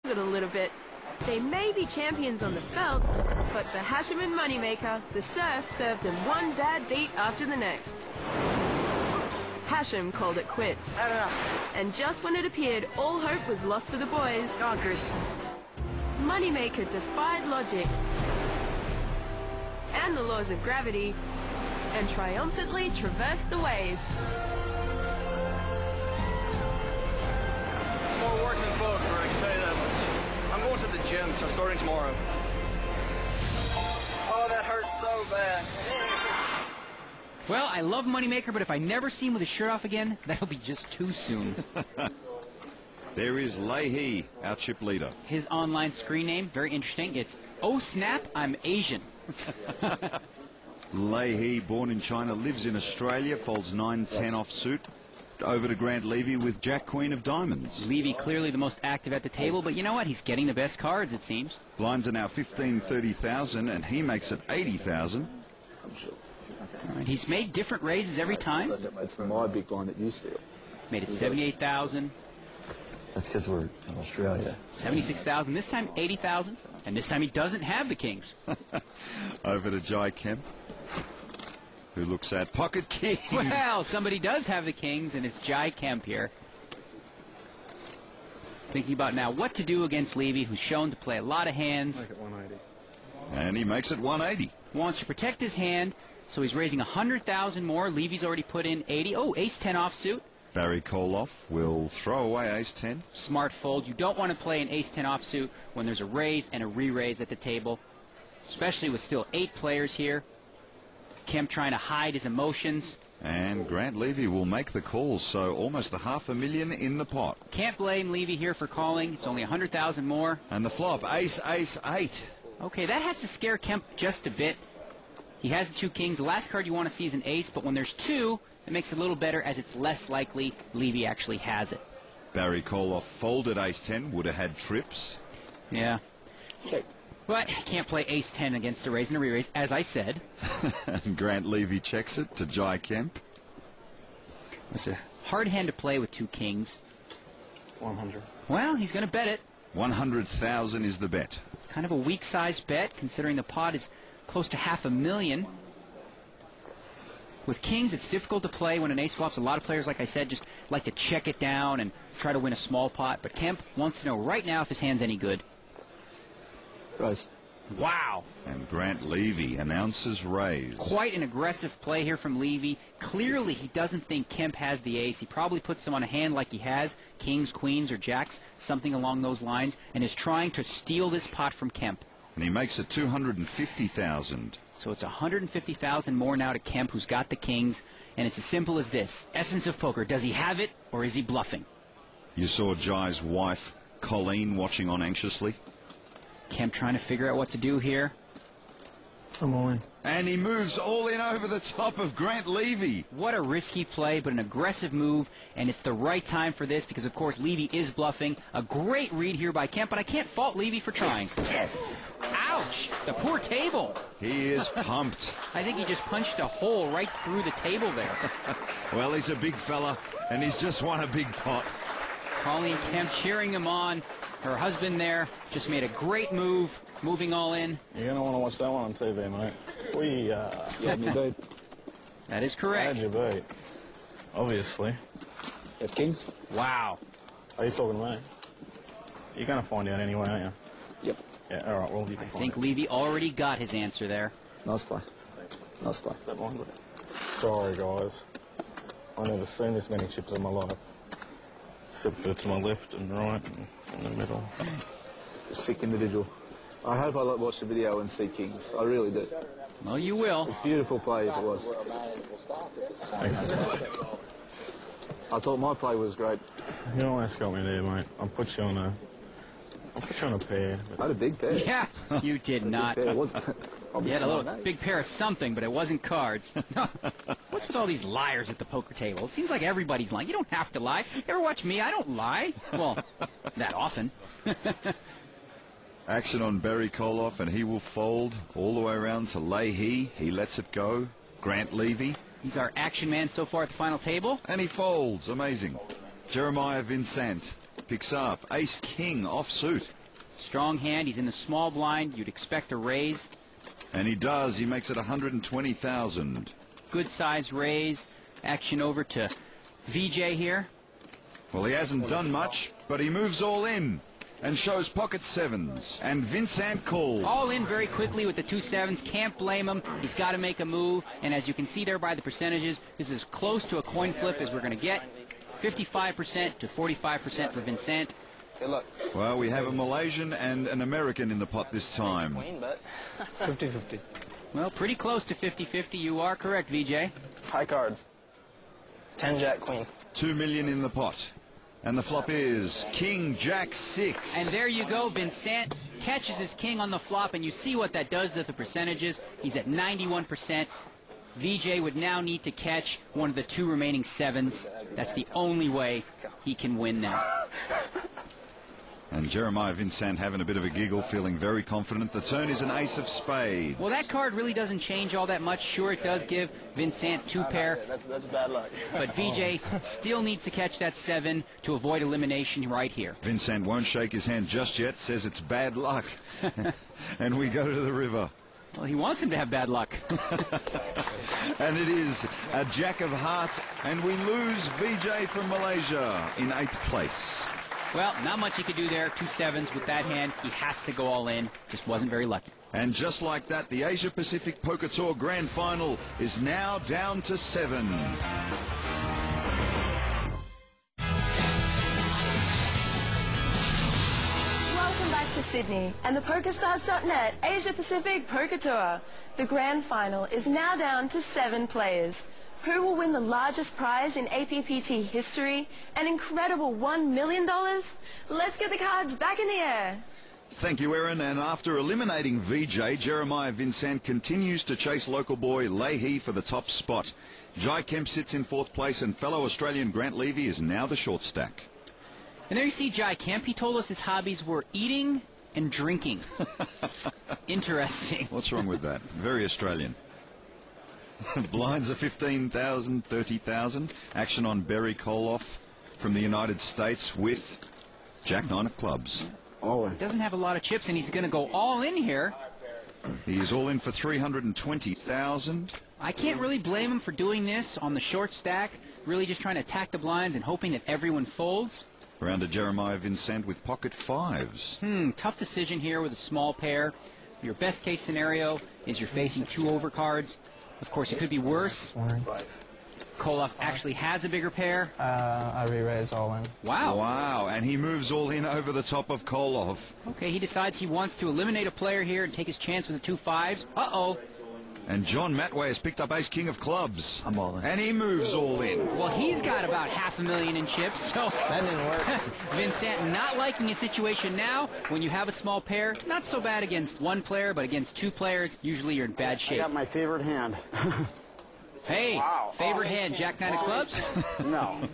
a little bit. They may be champions on the felt, but the Hashiman moneymaker, the surf, served them one bad beat after the next. Hashim called it quits. And just when it appeared all hope was lost for the boys, Moneymaker defied logic and the laws of gravity and triumphantly traversed the wave. More work than poker, I can tell you that much. I'm going to the gym, so starting tomorrow. Oh, that hurts so bad. Well, I love Moneymaker, but if I never see him with his shirt off again, that'll be just too soon. There is Leahy, our chip leader. His online screen name, very interesting. It's, "Oh snap, I'm Asian." Leahy, born in China, lives in Australia, folds 9-10 offsuit. Over to Grant Levy with Jack Queen of Diamonds. Levy clearly the most active at the table, but you know what? He's getting the best cards, it seems. Blinds are now 15, 30,000, and he makes it 80,000. All right, he's made different raises every time. It's my big blind that you steal. Made it 78,000. That's because we're in Australia. 76,000. This time 80,000, and this time he doesn't have the kings. Over to Jai Kemp, who looks at pocket kings. Well, somebody does have the kings, and it's Jai Kemp here. Thinking about now what to do against Levy, who's shown to play a lot of hands. Make it 180. And he makes it 180. Wants to protect his hand, so he's raising 100,000 more. Levy's already put in 80. Oh, ace-10 offsuit. Barry Koloff will throw away ace-10. Smart fold. You don't want to play an ace-10 offsuit when there's a raise and a re-raise at the table, especially with still 8 players here. Kemp trying to hide his emotions. And Grant Levy will make the calls, so almost $500,000 in the pot. Can't blame Levy here for calling. It's only 100,000 more. And the flop, ace, ace, 8. Okay, that has to scare Kemp just a bit. He has the 2 kings. The last card you want to see is an ace, but when there's 2, it makes it a little better as it's less likely Levy actually has it. Barry Koloff folded ace-10, would have had trips. Yeah. Check. But can't play ace-10 against a raise and a re-raise, as I said. And Grant Levy checks it to Jai Kemp. It's a hard hand to play with 2 kings. 100. Well, he's going to bet it. 100,000 is the bet. It's kind of a weak-sized bet, considering the pot is close to $500,000. With kings, it's difficult to play when an ace flops. A lot of players, like I said, just like to check it down and try to win a small pot. But Kemp wants to know right now if his hand's any good. Raise. Wow. And Grant Levy announces raise. Quite an aggressive play here from Levy. Clearly, he doesn't think Kemp has the ace. He probably puts him on a hand like he has, kings, queens, or jacks, something along those lines, and is trying to steal this pot from Kemp. And he makes it 250,000. So it's 150,000 more now to Kemp, who's got the kings, and it's as simple as this. Essence of poker. Does he have it, or is he bluffing? You saw Jai's wife, Colleen, watching on anxiously. Kemp trying to figure out what to do here. I'm all in. And he moves all in over the top of Grant Levy. What a risky play, but an aggressive move, and it's the right time for this because, of course, Levy is bluffing. A great read here by Kemp, but I can't fault Levy for trying. Yes. Ouch! The poor table. He is pumped. I think he just punched a hole right through the table there. Well, he's a big fella, and he's just won a big pot. Colleen Kemp cheering him on. Her husband there just made a great move, moving all in. You're going to want to watch that one on TV, mate. You had me beat. That is correct. How'd you beat? Obviously. Have kings? Wow. Are you talking to me? You're going to find out anyway, aren't you? Yep. Yeah, all right, well, you can I find think out. Levy already got his answer there. Nice play. Nice play. Is that behind it? Sorry, guys. I've never seen this many chips in my life. Except for to my left and right and in the middle. Sick individual. I hope I watch the video and see kings. I really do. Well, you will. It's a beautiful play if it was. I thought my play was great. You don't ask me there, mate. I'll put you on a pair. I had a big pair. Yeah, you did not. It was. You had a little big pair of something, but it wasn't cards. What's with all these liars at the poker table? It seems like everybody's lying. You don't have to lie. You ever watch me? I don't lie. Well, that often. Action on Barry Koloff, and he will fold all the way around to Leahy. He lets it go. Grant Levy. He's our action man so far at the final table. And he folds. Amazing. Jeremiah Vincent. picks up. Ace-king offsuit. Strong hand. He's in the small blind. You'd expect a raise. And he does. He makes it 120,000. Good size raise. Action over to VJ here. Well, he hasn't done much, but he moves all in and shows pocket sevens. And Vincent calls. All in very quickly with the 2 sevens. Can't blame him. He's got to make a move. And as you can see there by the percentages, this is as close to a coin flip as we're going to get. 55% to 45% for Vincent. Good luck. Well, we have a Malaysian and an American in the pot this time. 50-50. Well, pretty close to 50-50. You are correct, VJ. High cards. 10 Jack Queen. 2 million in the pot. And the flop is King Jack 6. And there you go. Vincent catches his king on the flop, and you see what that does to the percentages. He's at 91%. VJ would now need to catch one of the 2 remaining sevens. That's the only way he can win now. And Jeremiah Vincent having a bit of a giggle, feeling very confident. The turn is an ace of spades. Well, that card really doesn't change all that much. Sure, it does give Vincent 2 pair. That's bad luck. But VJ still needs to catch that 7 to avoid elimination right here. Vincent won't shake his hand just yet, says it's bad luck. And we go to the river. Well, he wants him to have bad luck. And it is a Jack of Hearts, and we lose VJ from Malaysia in 8th place. Well, not much he could do there. 2 sevens with that hand. He has to go all in. Just wasn't very lucky. And just like that, the Asia Pacific Poker Tour Grand Final is now down to 7. Welcome back to Sydney and the PokerStars.net Asia Pacific Poker Tour. The grand final is now down to 7 players. Who will win the largest prize in APPT history? An incredible $1 million? Let's get the cards back in the air. Thank you, Erin. And after eliminating VJ, Jeremiah Vincent continues to chase local boy Leahy for the top spot. Jai Kemp sits in 4th place, and fellow Australian Grant Levy is now the short stack. And there you see Jai Kemp. He told us his hobbies were eating and drinking. Interesting. What's wrong with that? Very Australian. Blinds are 15,000, 30,000. Action on Barry Koloff from the United States with Jack 9 of clubs. Oh, Doesn't have a lot of chips, and he's going to go all in here. He is all in for 320,000. I can't really blame him for doing this on the short stack. Really just trying to attack the blinds and hoping that everyone folds. Round to Jeremiah Vincent with pocket 5s. Tough decision here with a small pair. Your best case scenario is you're facing 2 overcards. Of course, it could be worse. Koloff actually has a bigger pair. I re-raise all in. Wow. Wow, and he moves all in over the top of Koloff. Okay, he decides he wants to eliminate a player here and take his chance with the 2 5s. Uh-oh. And John Matway has picked up ace-king of clubs. I'm all in. And he moves all in. Well, he's got about $500,000 in chips, so That didn't work. Vincent not liking his situation now. When you have a small pair, not so bad against 1 player, but against 2 players, usually you're in bad I shape. got my favorite hand. Hey, Wow. favorite hand, Jack 9 of clubs? No.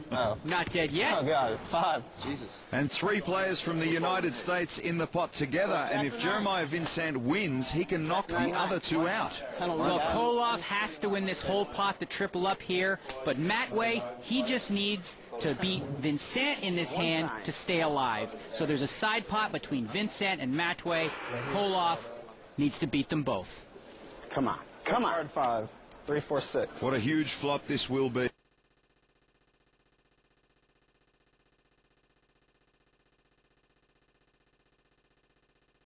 Not dead yet. Oh, God. 5. Jesus. And 3 players from the United States in the pot together. And if Jeremiah Vincent wins, he can knock the other 2 out. Well, Koloff has to win this whole pot to triple up here, but Matway, he just needs to beat Vincent in this hand to stay alive. So there's a side pot between Vincent and Matway. Koloff needs to beat them both. Come on. Come on. Card 5. 3, 4, 6. What a huge flop this will be.